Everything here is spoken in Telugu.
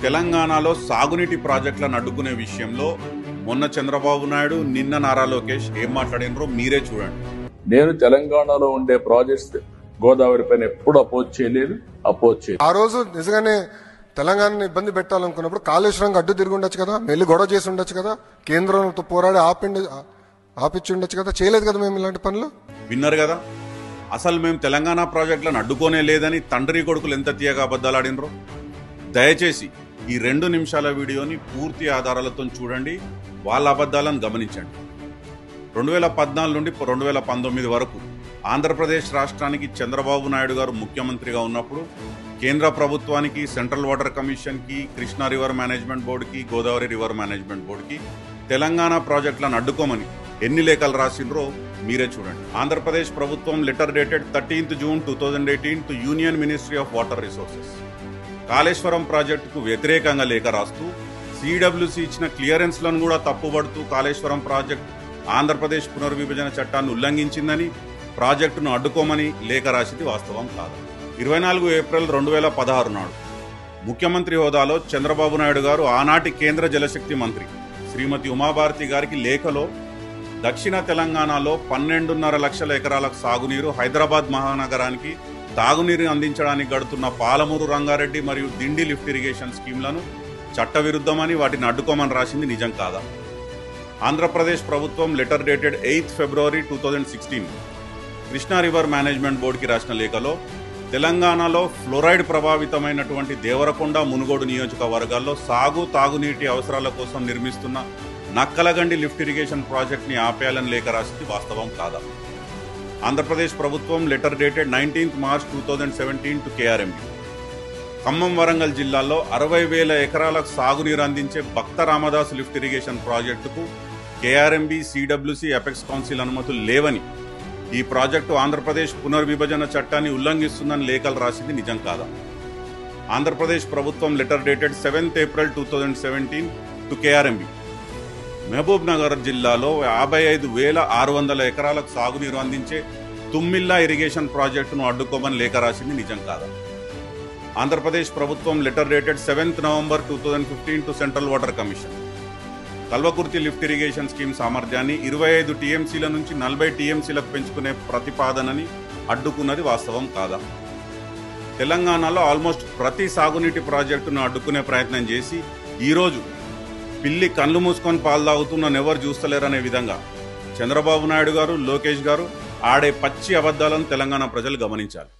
తెలంగాణలో సాగునీటి ప్రాజెక్టులను అడ్డుకునే విషయంలో మొన్న చంద్రబాబు నాయుడు, నిన్న నారా లోకేష్ ఏం మాట్లాడినరో మీరే చూడండి. నేను తెలంగాణలో ఉండే ప్రాజెక్ట్స్ గోదావరి పైన ఎప్పుడు అపోజ్ చేయలేదు. ఆ రోజు నిజంగానే తెలంగాణని ఇబ్బంది పెట్టాలనుకున్నప్పుడు కాళేశ్వరం అడ్డు తిరిగి ఉండొచ్చు కదా, వెళ్ళి గొడవ చేసి ఉండొచ్చు కదా, కేంద్రంతో పోరాడి ఆపిచ్చి ఉండొచ్చు కదా. చేయలేదు కదా మేము ఇలాంటి పనులు. విన్నారు కదా, అసలు మేము తెలంగాణ ప్రాజెక్టులను అడ్డుకోనే లేదని తండ్రి కొడుకులు ఎంత తీయగా అబద్ధాలు ఆడినరో. దయచేసి ఈ 2 నిమిషాల వీడియోని పూర్తి ఆధారాలతో చూడండి, వాళ్ళ అబద్ధాలను గమనించండి. 2014 నుండి 2019 వరకు ఆంధ్రప్రదేశ్ రాష్ట్రానికి చంద్రబాబు నాయుడు గారు ముఖ్యమంత్రిగా ఉన్నప్పుడు కేంద్ర ప్రభుత్వానికి, సెంట్రల్ వాటర్ కమిషన్కి, కృష్ణా రివర్ మేనేజ్మెంట్ బోర్డుకి, గోదావరి రివర్ మేనేజ్మెంట్ బోర్డుకి తెలంగాణ ప్రాజెక్టులను అడ్డుకోమని ఎన్ని లేఖలు రాసిండ్రో మీరే చూడండి. ఆంధ్రప్రదేశ్ ప్రభుత్వం letter dated 13th June 2018 to union ministry of water resources Kaleshwaram ప్రాజెక్టుకు వ్యతిరేకంగా లేఖ రాస్తూ సిడబ్ల్యూసి ఇచ్చిన క్లియరెన్స్లను కూడా తప్పుబడుతూ కాళేశ్వరం ప్రాజెక్టు ఆంధ్రప్రదేశ్ పునర్విభజన చట్టాన్ని ఉల్లంఘించిందని, ప్రాజెక్టును అడ్డుకోమని లేఖ రాసింది వాస్తవం కాదు. 24 ఏప్రిల్ 2016 నాడు ముఖ్యమంత్రి హోదాలో చంద్రబాబు నాయుడు గారు ఆనాటి కేంద్ర జలశక్తి మంత్రి శ్రీమతి ఉమాభారతి గారికి లేఖలో దక్షిణ తెలంగాణలో 12.5 లక్షల ఎకరాలకు సాగునీరు, హైదరాబాద్ మహానగరానికి తాగునీరు అందించడానికి గడుతున్న పాలమూరు రంగారెడ్డి మరియు దిండి లిఫ్ట్ ఇరిగేషన్ స్కీమ్లను చట్టవిరుద్ధమని, వాటిని అడ్డుకోమని రాసింది నిజం కాదా? ఆంధ్రప్రదేశ్ ప్రభుత్వం letter dated 8th February 2016 Krishna river management బోర్డుకి రాసిన లేఖలో తెలంగాణలో ఫ్లోరైడ్ ప్రభావితమైనటువంటి దేవరకొండ, మునుగోడు నియోజకవర్గాల్లో తాగునీటి అవసరాల కోసం నిర్మిస్తున్న నక్కలగండి లిఫ్ట్ ఇరిగేషన్ ప్రాజెక్ట్ని ఆపేయాలని లేఖ రాసింది వాస్తవం కాదా? ఆంధ్రప్రదేశ్ ప్రభుత్వం letter dated 19th March 2017 to KRMB Khammam, Warangal జిల్లాల్లో 60,000 ఎకరాలకు సాగునీరు అందించే భక్త రామదాసు లిఫ్ట్ ఇరిగేషన్ ప్రాజెక్టుకు కేఆర్ఎంబి, సిడబ్ల్యూసి, అపెక్స్ కౌన్సిల్ అనుమతులు లేవని, ఈ ప్రాజెక్టు ఆంధ్రప్రదేశ్ పునర్విభజన చట్టాన్ని ఉల్లంఘిస్తుందని లేఖలు రాసింది నిజం కాదా? ఆంధ్రప్రదేశ్ ప్రభుత్వం letter dated 7th April 2017 to KRMB Mahbubnagar జిల్లాలో 55,600 ఎకరాలకు సాగునీరు అందించే తుమ్మిల్లా ఇరిగేషన్ ప్రాజెక్టును అడ్డుకోమని లేఖ రాసింది నిజం కాదా? ఆంధ్రప్రదేశ్ ప్రభుత్వం letter dated 7th November 2015 to central water commission Kalwakurthy lift irrigation scheme సామర్థ్యాన్ని 25 TMCల నుంచి 40 TMCలకు పెంచుకునే ప్రతిపాదనని అడ్డుకున్నది వాస్తవం కాదా? తెలంగాణలో ఆల్మోస్ట్ ప్రతి సాగునీటి ప్రాజెక్టును అడ్డుకునే ప్రయత్నం చేసి ఈరోజు పిల్లి కళ్ళు మూసుకొని పాలు తాగుతున్న ఎవరు చూస్తలేరనే విధంగా చంద్రబాబు నాయుడు గారు, లోకేష్ గారు ఆడే పచ్చి అబద్ధాలను తెలంగాణ ప్రజలు గమనించాలి.